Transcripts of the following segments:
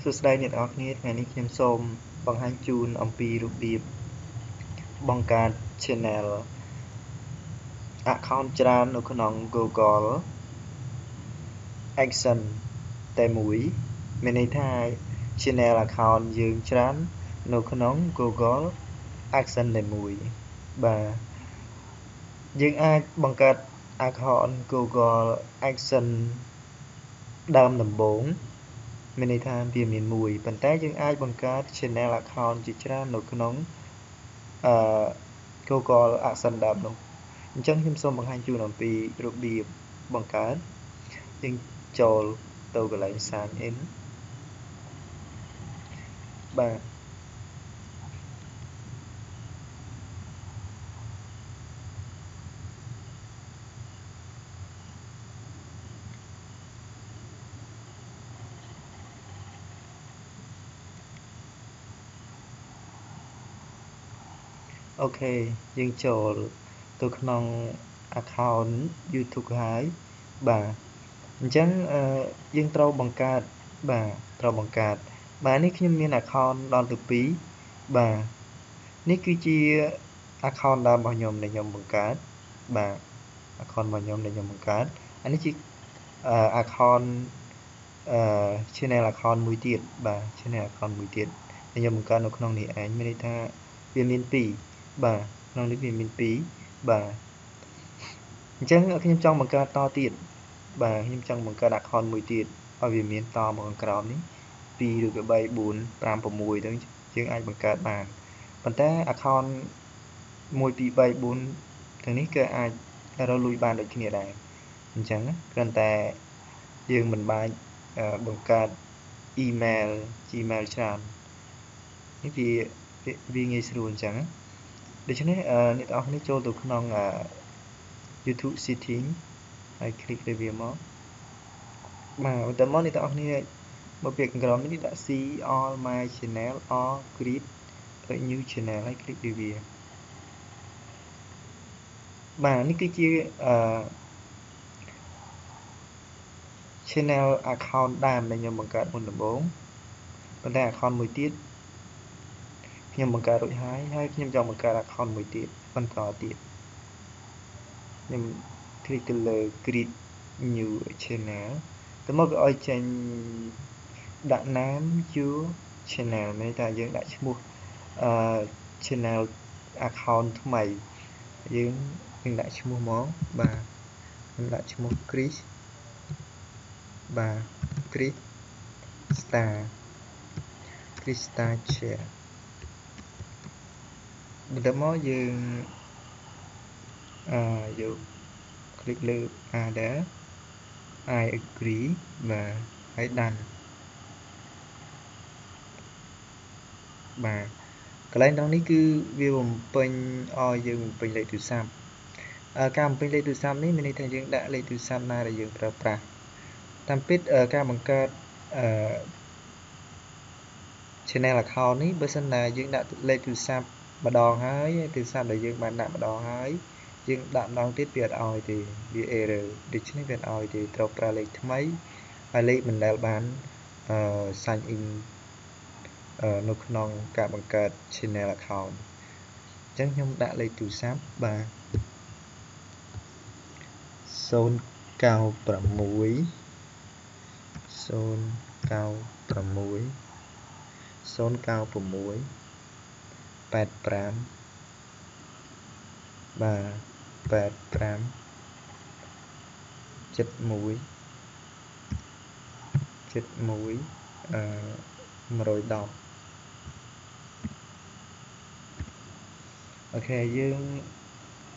សួស្តីអ្នកនរគ្នាថ្ងៃនេះខ្ញុំសូមបង្ហាញជូនអំពីរបៀបបង្កើត channel account ច្រើននៅក្នុង Google Action តែមួយមានន័យថា channel account យើងច្រើននៅក្នុង Google Action តែមួយបាទយើងអាចបង្កើត account Google Action ដើមដំបូងមានន័យថាវាមានមួយប៉ុន្តែយើងអាចបង្កើត channel account ជាច្រើននៅក្នុងGoogle Action ដើមនោះអញ្ចឹងខ្ញុំសូមបង្ហាញជូនអំពីរបៀបបង្កើតយើងចូលទៅកន្លែង sign in បាទអូខេយើងចូលទៅក្នុង account YouTube ហើយបាទអញ្ចឹងយើងត្រូវបង្កើតបាទនេះខ្ញុំមាន account ដល់ទៅ2បាទនេះគឺជា account ដើមរបស់ខ្ញុំដែលខ្ញុំបង្កើតបាទ account របស់ខ្ញុំដែលខ្ញុំបង្កើតអានេះជា account channel account មួយទៀតបាទ channel account មួយទៀតដែលខ្ញុំបង្កើតនៅក្នុងនេះឯងមានន័យថាវាមាន2បាទក្នុងនេះវាមាន2បាទអញ្ចឹងខ្ញុំចង់បង្កើតតទៀតបាទខ្ញុំចង់បង្កើត account មួយទៀតឲ្យវាមានតមកខាងក្រោមនេះ2ឬក៏3 4 5 6ទៅយើងអាចបង្កើតបានប៉ុន្តែ account 1 2 3 4ទាំងនេះក៏អាចរកលុយបានដូចគ្នាដែរអញ្ចឹងគ្រាន់តែយើងមិនបាច់បង្កើត email Gmail ច្រើននេះវាងាយស្រួលអញ្ចឹងដូច្នេះអ្នកទាំងអស់គ្នាចូលទៅក្នុងYouTube setting ហើយ click លើវាមកបាទបន្តមកអ្នកទាំងអស់គ្នាមកពាក្យខាងក្រោមនេះដាក់ see all my channel or create a new channel ហើយ click លើវាបាទនេះគឺជាchannel account ដើមដែលខ្ញុំបង្កើតមុនដំបូងប៉ុន្តែ account មួយទៀតខ្ញុំបង្កើតរួចហើយខ្ញុំចង់បង្កើត account មួយទៀតបន្តទៀតខ្ញុំ click ទៅលើ create new channel ទៅមកវាឲ្យចេញដាក់ name your channel មានន័យថាយើងដាក់ឈ្មោះchannel account ថ្មីយើងដាក់ឈ្មោះមកបាទខ្ញុំដាក់ឈ្មោះ Chris បាទ Chris Star Share បន្តមកយើងយក click លើ add I agree បាទហើយដានបាទកន្លែងត្រង់នេះគឺវាបំពេញឲ្យយើងបំពេញលេខទូរស័ព្ទការបំពេញលេខទូរស័ព្ទនេះមានន័យថាយើងដាក់លេខទូរស័ព្ទណាដែលយើងប្រើប្រាស់តាមពិតការបង្កើតchannel account នេះបើសិនណាយើងដាក់លេខទូរស័ព្ទម្ដងហើយទូរស័ព្ទដែលយើងបានដាក់ម្ដងហើយយើងដាក់ម្ដងទៀតវាអត់ឲ្យទេវា error ដូច្នេះវាអត់ឲ្យទេត្រូវប្រើលេខថ្មីហើយលេខមិនដែលបានsign in នៅក្នុងការបង្កើត channel account អញ្ចឹងខ្ញុំដាក់លេខទូរស័ព្ទបាទ096 85 បាទ85 71 110អូខេយើង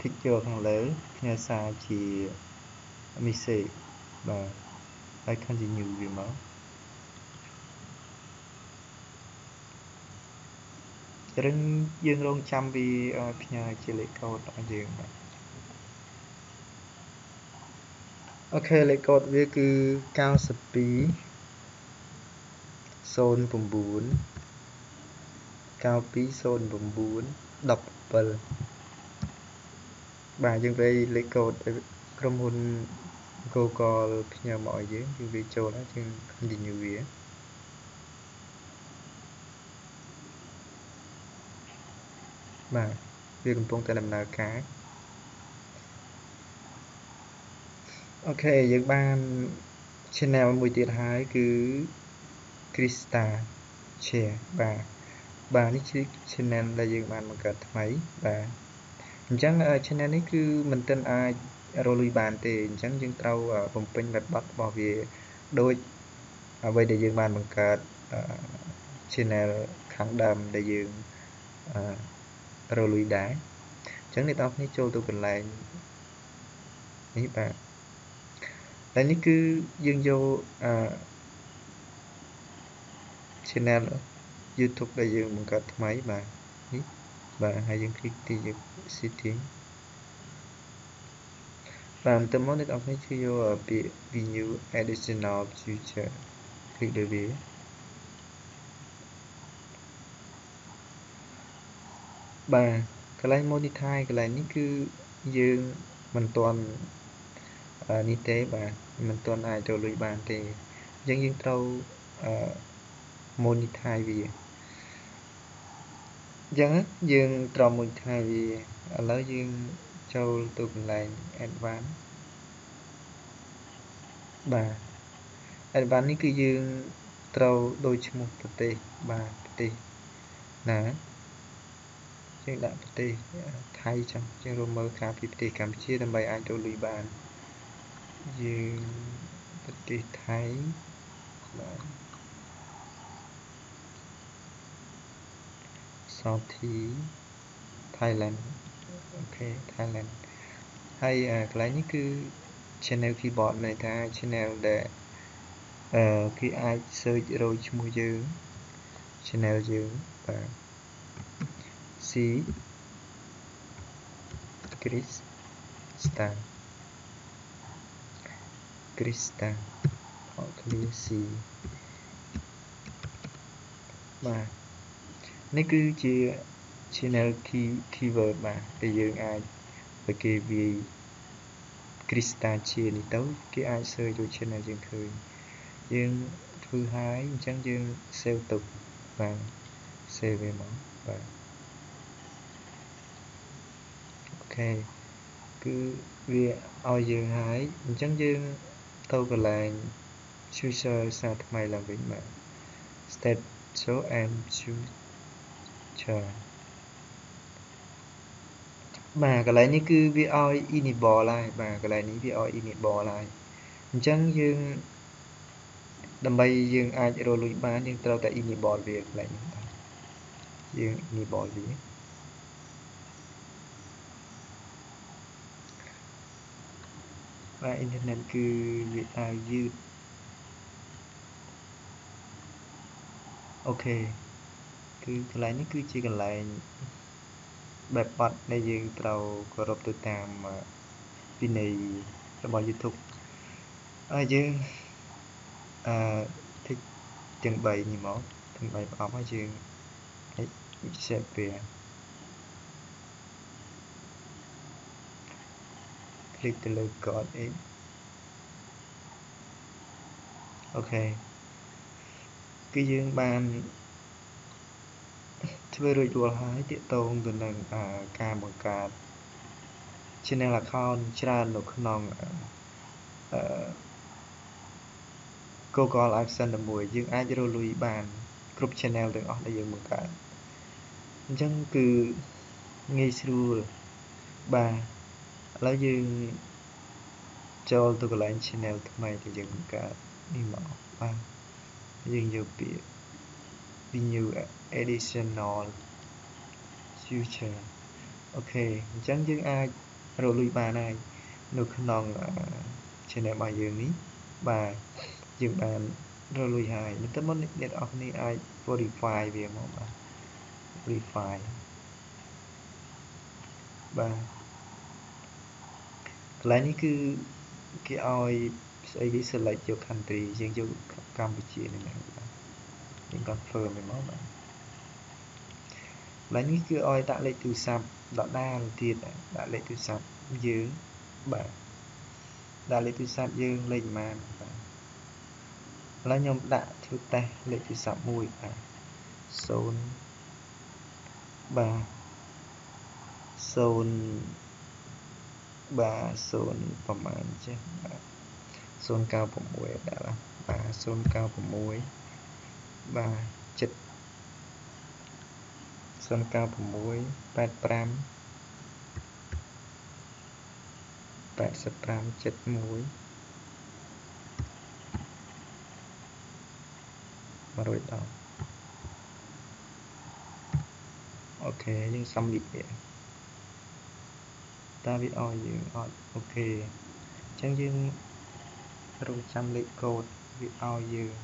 ធីកចូលខាងលើផ្ញើសារជា message បាទហើយ continue វាមកយើងរងចាំវាផ្ញើជាលេខកូដឲ្យយើងបាទអូខេលេខកូដវាគឺ92 09 9209 17បាទយើងវាយលេខកូដក្រុមហ៊ុន Google ផ្ញើមកឲ្យយើងវាចូលហើយយើង continue វា បាទវាកំពុងតែដំណើរការអូខេយើងបាន channel មួយទៀតហើយគឺ Krista Share បាទនេះជា channel ដែលយើងបានបង្កើតថ្មីបាទអញ្ចឹង channel នេះគឺមិនទាន់អាចរកលុយបានទេអញ្ចឹងយើងត្រូវបំពេញ website របស់វាដូចអ្វីដែលយើងបានបង្កើត channel ខាងដើមដែលយើងរកលុយដែរអញ្ចឹងអ្នកនរគ្នាចូលទៅកន្លែងនេះបាទតែនេះគឺយើងយក channel YouTube ដែលយើងបង្កើតថ្មីបាទនេះបាទហើយយើង click ទី setting បាទទៅមកអ្នកនរគ្នាជួយយកពាក្យ view additional feature click លើវាបាទកន្លែង monetize កន្លែងនេះគឺយើងមិនទាន់នេះទេបាទមិនទាន់អាចរកលុយបានទេអញ្ចឹងយើងត្រូវmonetize វាអញ្ចឹងយើងត្រូវ monetize វាឥឡូវយើងចូលទៅកន្លែង advance បាទ advance នេះគឺយើងត្រូវដូចឈ្មោះប្រទេសបាទប្រទេសណាយើងដាក់ប្រទេសថៃចឹងយើងរួមមើលការពីប្រទេសកម្ពុជាដើម្បីអាចរកលុយបានយើងប្រទេសថៃបាទSouthie Thailand អូខេ Thailand ហើយកន្លែងនេះគឺ channel keyboard ន័យថា channel ដែលគេអាច search រកឈ្មោះយើង channel យើងបាទ C Krista អត់ឃ្លា C បាទនេះគឺជា channel keyword បាទដែលយើងអាចបើគេវាយ Krista ជានេះទៅគេអាច search ចូល channel យើងឃើញយើងធ្វើហើយអញ្ចឹងយើង save ទុកបាទ save វាមកបាទអូខេគឺវាឲ្យយើងហើយអញ្ចឹងយើងទៅកន្លែង choose សារថ្មីឡើងវិញបាទ state show and choose បាទកន្លែងនេះគឺវាឲ្យ enable ហើយបាទកន្លែងនេះវាឲ្យ enable ហើយអញ្ចឹងយើងដើម្បីយើងអាចរកលុយបានយើងត្រូវតែ enable វាកន្លែងនេះបាទយើង enable វាបាទ internet គឺវាឲ្យយឺតអូខេគឺកន្លែងនេះគឺជាកន្លែងបែបបត់ដែលយើងត្រូវគោរពទៅតាមវិន័យរបស់ YouTube ហើយយើងតិចទាំង3នេះមកទាំង3ប្រអប់ហើយយើង accept វា click ទៅលើ code X អូខេគឺយើងបានធ្វើរួចរាល់ហើយទាក់ទងទៅនឹងការបង្កើត channel account ច្រើននៅក្នុងGoogle AdSense មួយយើងអាចរកលុយបានគ្រប់ channel ទាំងអស់ដែលយើងបង្កើតអញ្ចឹងគឺងាយស្រួលបាទឥឡូវយើងចូលទៅកន្លែង channel ថ្មីដែលយើងបង្កើតនេះមកបាទយើងយកពាក្យ new additional feature អូខេអញ្ចឹងយើងអាចរកលុយបានហើយនៅក្នុង channel របស់យើងនេះបាទយើងបានរកលុយហើយបន្ទាប់មកអ្នកនរគ្នាអាច verify វាមកបាទ verify បាទកន្លែងនេះគឺគេឲ្យស្អីគេ select យក country យើងយកកម្ពុជានេះបាទយើង confirm វាមកបាទកន្លែងនេះគឺឲ្យដាក់លេខទូរស័ព្ទដដែលទៀតដាក់លេខទូរស័ព្ទយើងបាទដាក់លេខទូរស័ព្ទយើងលេខប៉ុន្មានបាទឥឡូវខ្ញុំដាក់ធ្វើតេស្តលេខទូរស័ព្ទមួយបាទ0បាទ 0 បាទ0ប្រមាណចេះបាទ096ដាក់ឡាបាទ096បាទចិត្ត096 85 85 71 110អូខេយើងសំលិចវាតើវាឲ្យយើងអត់អូខេអញ្ចឹងយើងរងចាំលេខកូដវាឲ្យយើង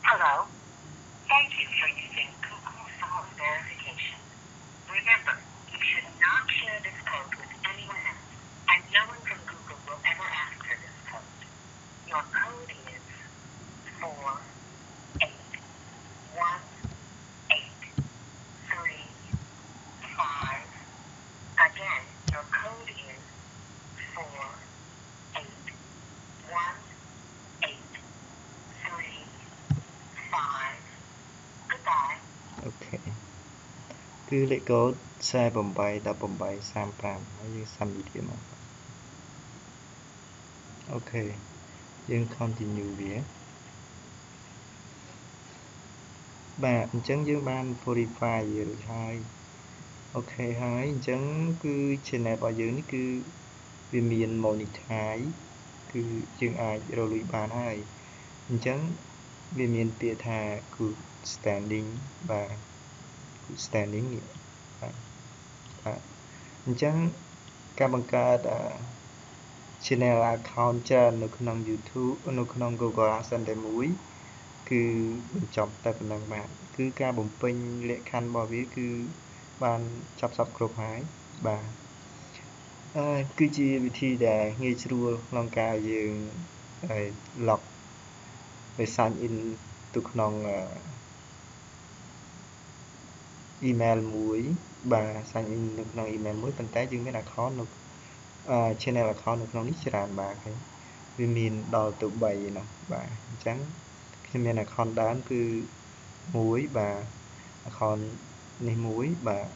Hello. Thank you for using Google Phone Verification. Remember, you should not share this code with anyone else, and no one from Google will ever ask for this code. Your code is 48183. Again, your code is 48183. Goodbye. អូខេគឺលេខកូដ481835ហើយយើងសាំវិធីមកអូខេយើង continue វាបាទអញ្ចឹងយើងបាន verify រួចហើយអូខេហើយអញ្ចឹងគឺ channel របស់យើងនេះគឺវាមាន monetize គឺយើងអាចរកលុយបានហើយអញ្ចឹងវាមានពាក្យថា good standing បាទ good standing នេះបាទអញ្ចឹងការបង្កើត channel account ច្រើននៅក្នុង YouTube នៅក្នុង Google AdSense តែមួយគឺបញ្ចប់តែប៉ុណ្ណឹងបាទគឺការបំពេញលក្ខខណ្ឌរបស់វាគឺបានចប់សពគ្រប់ហើយបាទគឺជាវិធីដែលងាយស្រួលក្នុងការយើងlog ដោយ sign in ទៅក្នុង email មួយបាទ sign in នៅក្នុង email មួយប៉ុន្តែយើងមាន account នៅchannel account នៅក្នុងនេះច្រើនបាទវាមានដល់ទៅ3ណាបាទអញ្ចឹងខ្ញុំមាន account ដើមគឺ1បាទ account នេះ1បាទ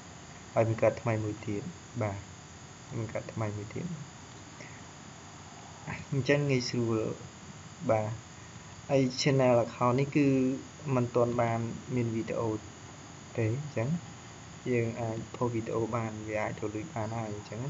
ហើយបង្កើតថ្មីមួយទៀតបាទបង្កើតថ្មីមួយទៀតអញ្ចឹងងាយស្រួលបាទហើយ channel account នេះគឺមិនទាន់បានមានវីដេអូទេអញ្ចឹងយើងអាចផុសវីដេអូបានវាអាចទៅលុយបានហើយអញ្ចឹង